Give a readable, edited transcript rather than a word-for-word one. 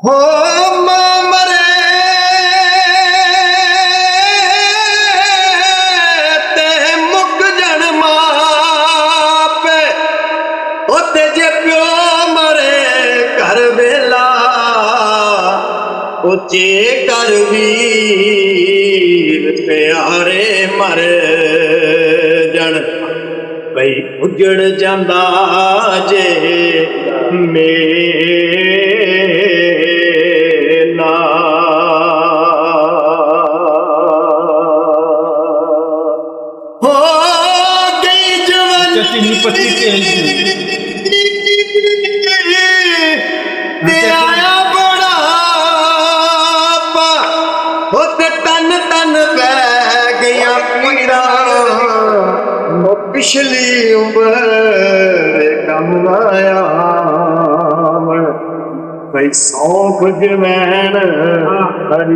ਹੋ ਮਾਂ ਮਰੇ ਤੇ ਮੁੱਕ ਜਣ ਮਾਪੇ ਉੱਤੇ ਜੇ ਪਿਓ ਮਰੇ ਘਰ ਵੇਲਾ ਉੱਚੇ ਕਰ ਵੀਰ ਪਿਆਰੇ ਮਰ ਜਣ ਬਈ ਉਜੜ ਜਾਂਦਾ ਜੇ ਮੇਲਾ ਹੋ ਗਈ ਜਵਾਨੀ ਪੱਤੀ ਤੇ ਤੇ ਆਇਆ ਬੁਢਾਪਾ ਉੱਤੇ ਤਨ ਤਨ ਬਹਿ ਗਈਆਂ ਪੀੜਾਂ ਉਹ ਪਿਛਲੀ ਉਮਰ ਕੰਮ ਆਇਆ ਬਈ ਸੌਂਪ ਜਵੈਣ ਹਰੀ